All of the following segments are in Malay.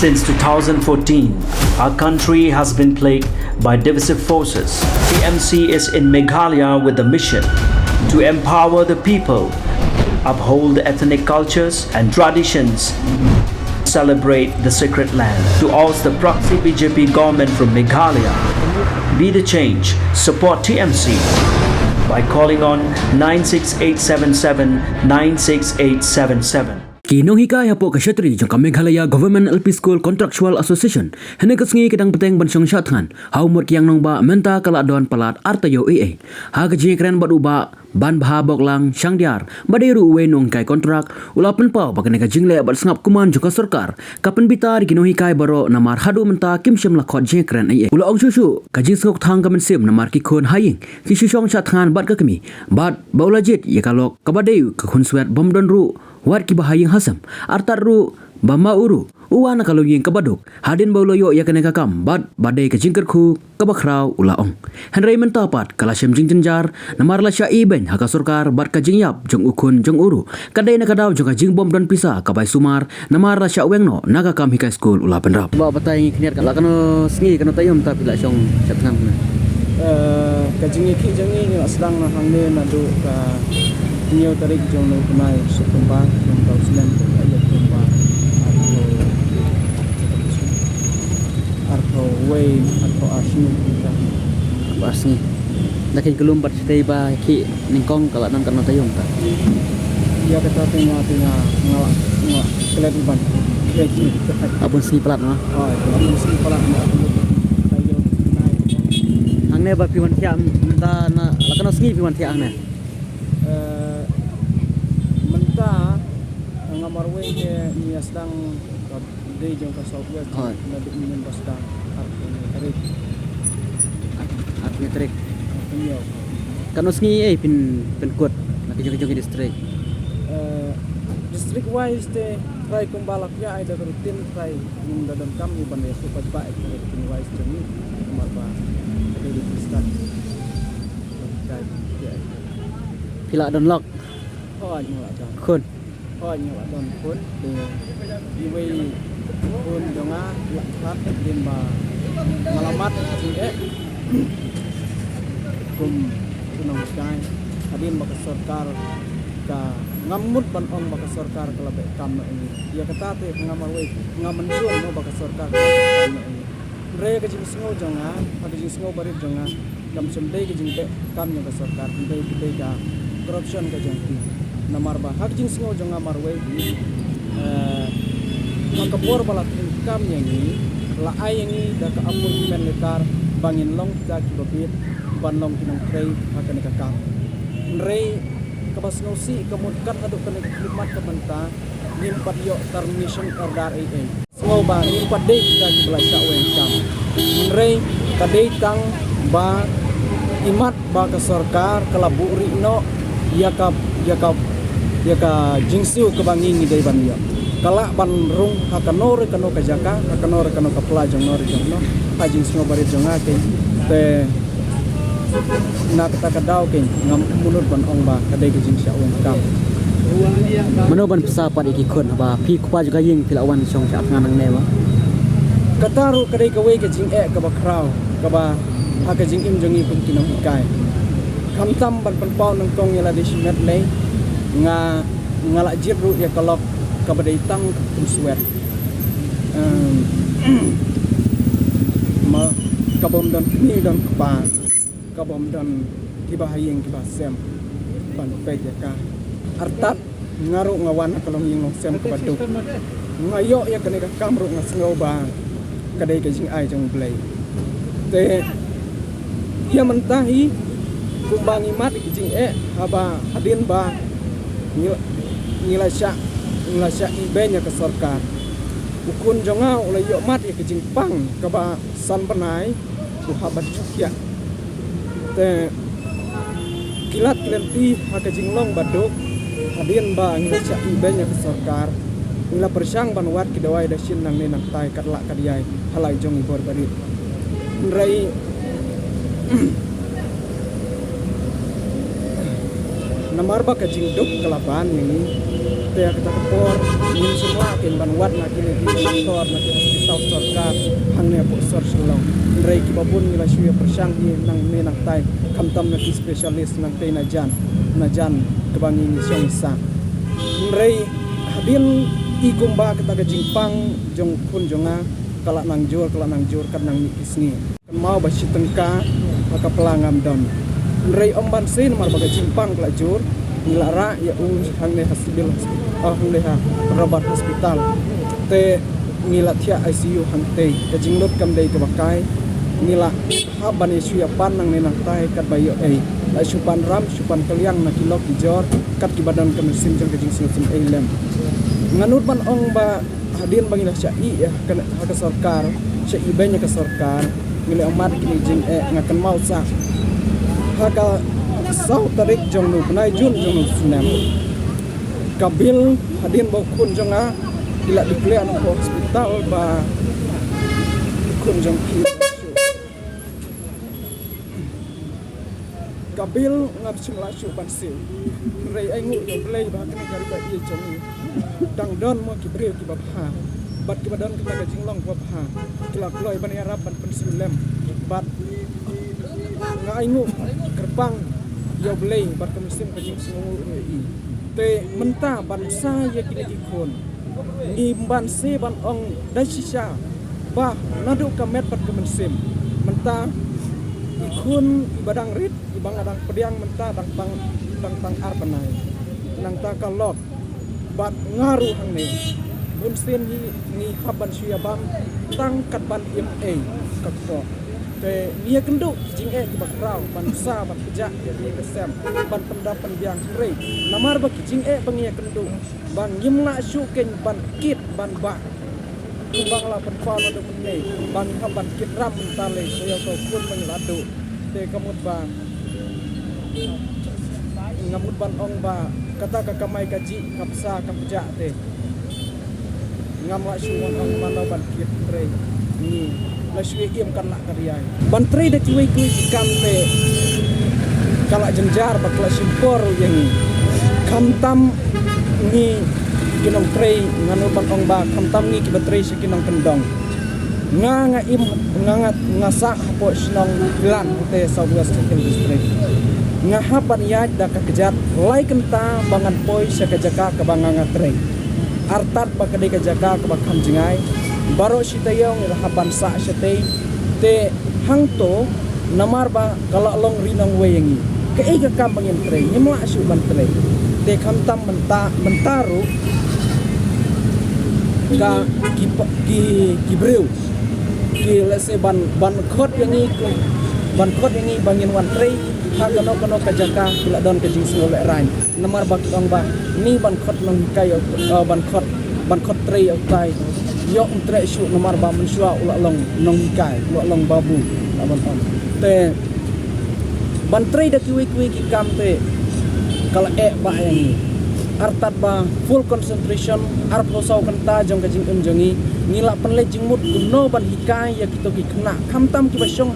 Since 2014, our country has been plagued by divisive forces. TMC is in Meghalaya with the mission to empower the people, uphold ethnic cultures and traditions, celebrate the sacred land. To oust the proxy BJP government from Meghalaya, be the change, support TMC by calling on 96877 96877. Kinong hikay hapo kasyatri jang ka Meghalaya Government LP School Contractual Association hene kasngi kedang peteng bansong syathan hau mut yang nong ba menta kala don palat artayo ee ha kaji kren badu ba ban bha bok lang syangdiar baderu we nong kai kontrak ulapan pau bakane ka jingle bat sngap kuman juga sarkar kapen bitar kinong hikay baro namar hadu menta kim shem lakhot je kren ee ula ong shushu kaji skok thang kamen sim namar ki khon haying ki shushong syathan bat ka kami bat baulajit ye kalok kabadeu ka khun swet bom don ru wat ki bahayang hasam artar ru bama uru uwana kalau yeng kabaduk hadin bauloyo ya kene kakam bad badai ke jingker khu kabakrau ulaong henry mentapat kala shem jing jenjar namar la sya iben haka surkar bad ka jingyap jong ukun jong uru kadai na kadaw jong ka jing bom dan pisa kabai sumar namar la sya wengno naga kam hika school ula penrap ba batai kniat kala kano sngi kano tayom tapi la syong chatnam ka jingi ki jangi ni sedang na hangne na do ka Nyo tarik jong no kunai sukumba jong tau selen ayat kumba arto way arto asni kita asni nakin kelum bat stay ba ki ningkong kala nan kana tayong ta dia kata tengah ngala kelet ban abun sni pelat no abun sni pelat na tayong nai hangne ba piwan thiam ta na lakana sni piwan thiang ne menta ngamarwe ke ni sedang de jong ka southwest na de min basda tarik artinya trek nyo kanusngi pin kut nak jogi district district wise te try kumbalak ya ada rutin try yung dalam kami bande super baik rutin wise jami marba ada di start pila don lock nyala don kun nyala don kun di way kun jonga lakhat din ba malamat sing kum tunang kai adin baka sarkar ka ngamut ban ong baka sarkar kalabe kam ini ya kata te ngamarwe ngamansun mo baka sarkar kam ini re ka jing sngo jonga ada jing sngo barit jonga kam sumdei ka jing be kam nya ka sarkar dei ka corruption ka jang namar ba hak jing sngo jonga marwe makapor bala kam yang ni la ai yang ni da ka appointment letter bangin long ka kibabit ban long kinong trei hakan ka kam rei kabas nosi kamudkat aduk kan khidmat ka banta nim padyo termination order AA sngo ba nim padde ka kibla sa wen kam rei kadei tang ba imat ba ka sarkar kalaburi no ya ka jingsiu ke bangingi dari banyo kala ban rung hakanor kano ka jaka hakanor kano ka plajong nor jong no ha jingsiu bari jong ake te na kata kadaw ke ngam munut ban ong ba kadai ke jingsiu wen kam manoban pesapat iki kun ba pi kupa juga ying pilawan song chat nganang ne ba kataru kadai ka we ke jing ka ba kraw ka ba ha ka jing im jong i pun kinong ikai kam tam ban pau nang kong yala desimet le ngala jiru ya kalok kabadai tang kum swet ma kabom dan ni dan pa kabom dan kibahayeng kibasem ban pe ya ka artat ngaru ngawan kalong ying sem kabadu ngayo ya kene ka kamru ngasngau ba kadai ka jing ai jong blai te ya mentahi kumbangi mat jing haba hadin ba ngilasya ibenya ke sarkar ukun jonga oleh yok mat ke jing pang ka ba san panai habat ya te kilat klenti ha ke jing long baduk hadin ba ngilasya ibenya ke sarkar ngila persyang ban wat ki dawai da shin nang ne nak tai katlak kadiai halai jong ibor barit rai namar ba ka jing duk kelaban ini Te kita kepor min semua kin ban wat na kini di doktor na kini hospital sarkar hang ne po sor selong rei ki babun ngila shuya persang ni nang me nang tai kam tam na ki specialist nang te na jan kebangi ni song sa rei hadin i gumba kita ke jingpang jong pun jonga kala nang jur kan nang mi kisni kan mau ba sitengka maka pelangam don rei om ban sin mar baga jingpang kala jur nilara ya hang ne hospital hang ne robot hospital te nila thia ICU hang te ka jinglot kam dei ka bakai nila ha bani suya pan nang ne nang tai kat bayo la supan ram supan kaliang na kilok dijor kat ki badan ka mesin jang ka jing sim lem nganut ban ong ba hadin bangila sya i ya ka sarkar sya i banya ka sarkar ngile amat kini jing ngakan mau sa haka sau tarik jong nu nai jun jong nu sunem kabil hadin bau kun jonga ila diklean ko hospital ba kun jong ki kabil ngap simla su ban sil rei ai ngu yo play ba kan gari ba ye jong dang don mo ki breu ki ba ha bat ki badan kita ka jinglong ba ha kila kloi ban arab ban pensilem bat ngai ngu gerbang yo blei bat ka musim ka jing sungu i te menta bansa ye kini ikon i ban se ban ong dasisha ba nadu ka met bat ka musim menta ikun ibadang rit ibang adang pediang menta dang tang arpanai nang ta kalot bat ngaru hang ne bun sen ni haban suya bam tang kat ban MA kakko te nia kendu jing ki bakrau ban sa ban pejak jadi kesem ban pendapan biang rei namar ba jing bangia kendu ban yimna su ken ban kit ban ba kumbang la ban fa do menei ban ha ban kit ram mentale soyo so kun mengiladu te kamut ba ngamut ban ong ba kata kakamai kaji kapsa kapejak te ngamla su ong ban ban kit rei ni la sui im kan nak kariai ban trei de kui kam te kala jenjar bakla simpor yang kamtam ni kinong trei nganu ban ong ba kamtam ni kibatrei sikinong kendong nga im ngasa po sinong lan te Southwest District nga hapan ya da kakejat lai kenta bangan poi sakajaka kabanganga trei artat bakade kajaka kabakam jingai baro sitayong irahapan sa sitay te hangto namar ba kalalong rinang wayangi kaiga kambangin tre nyemla asu ban tre te kamtam mentaru ka ki breu ki lese ban khot yangi bangin wan tre ha kano kajaka kila don ka jing solo rain namar ba kong ba ni ban khot nang kai ban khot tre autai yo tre shu nomar ba mensua ulalong nong kai ulalong babu laban on te ban tre da kiwi ki kam te kala ba yang ni artat ba full concentration arp hosau kanta jong ka jing jongi ngila penle jing mut no ban hikai ya kito ki kena kamtam ki basong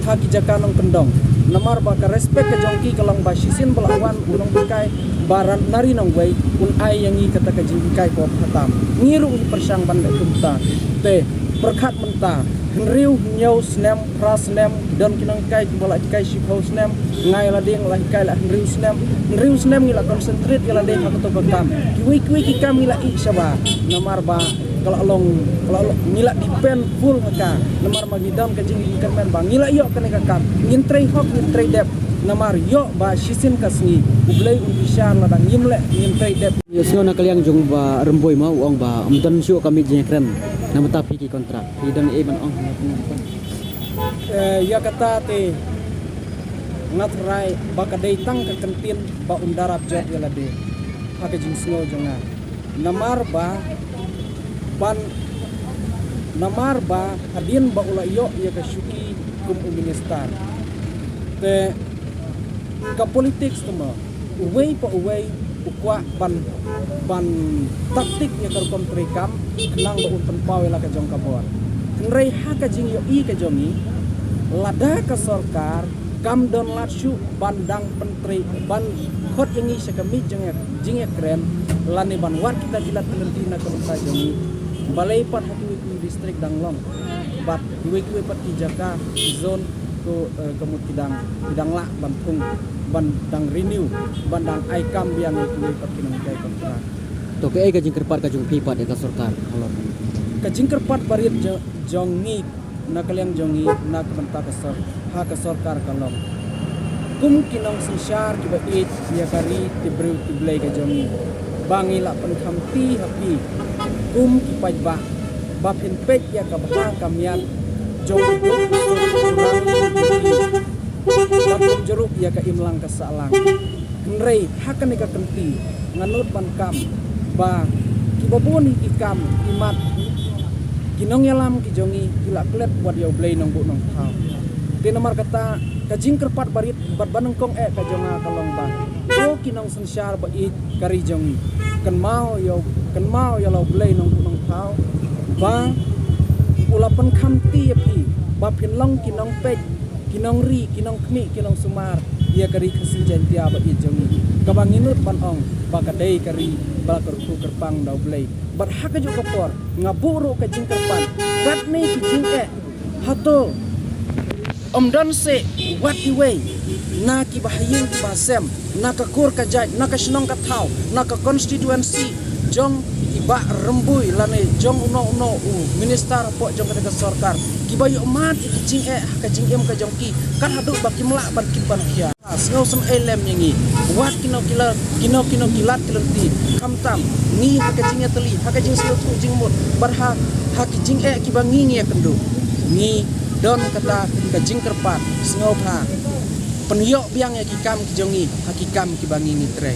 ha ki jaka nong kendong nomar ba ka respect ka jongki kalong ba sisin belawan ulong hikai baran nari nong wei un ai yang i kata ka jing kai ko hatam ngirung persang ban kumta te berkat menta henriu nyau snem prasnem don kinang kai bola kai shipau snem ngai la ding la kai la henriu snem ngila concentrate ngila ding ha to bakam kiwi ki kam ngila i saba namar ba kalau ngila depend full haka namar magidam ka jing ikan men bang ngila yo kan kam ngin trei hok ngin trei dep namar yo ba sisin kasni ublei umbishan la dang ngimle ngin trei dep yosio na kaliang jong ba remboi mau ong ba amdan sio kami jeng kren nama tapi ki kontrak idan ban ong ya kata te ngat rai baka dei tang ka kentin ba undarap jet ya lade haka jing snow jonga namar ba hadin ba ula yo ya ka syuki kum minister te ka politics tama uway ukwa ban taktik ya kar kontrikam nang ba un penpaw la ka jong ka bor nrei ha ka jing yo i ka jongi lada ka sarkar kam don lat shu bandang pentri ban khot yangi sakami jing kren lani banwat kita gilat kelenti na kelenta jongi balai pat haki distrik danglong bat kiwe pat kijaka zone ko kemut kidang la bantung bandang renew bandang aikam biang kiwe pat kinang kai kontrak to ke ai kajing kerpat kajung pipat ya sarkar halor kajing kerpat barit jongi na kaliang jongi na kementa kasar ha kasarkar kalong kum kinong sinsyar kiba it ya kari tibru tiblay ka jongi bangi la pen khamti hapi kum kipaj ba pin pek ya ka bah kamyan jong batum jeruk ya ka imlang ka salang nrei hakan ka kenti nganut ban kam ba kibabon ikam imat kinong yalam ki jongi kila klet buat yo blay nong bu nong thau te nomor kata kajing kerpat barit bat baneng kong ka jonga kalong ba o kinong sensyar ba it kari jongi kan mau yo lo blay nong bu nong thau ba ulapan khamti api ba pin long kinong pek kinong ri kinong kmi kinong sumar ia kari khasi jantia ba it jongi kabanginut ban ong ba kadai kari ba kerku kerpang dau blay bat haka jo kapor ngaburu kajing kerpat kat nei kijing hato Don se what the way na ki bahayeng ki basem na ka kur ka jaj na ka shnong ka thau na ka constituency jong iba rembui lane jong uno minister po jong ka sarkar ki bayu mat ki jing ka jing em ka jong ki kan hadu ba ki mla ban ki ban khia snow some elem yangi wat kino kilat kelenti kamtam ni ha ka jing teli ha ka jing selo tu jing mut barha ha ki jing ki bangi ya kendu ni don kata kajing kerpat sengau ha penyok biang ya kikam kijongi hakikam kibangi ni tre.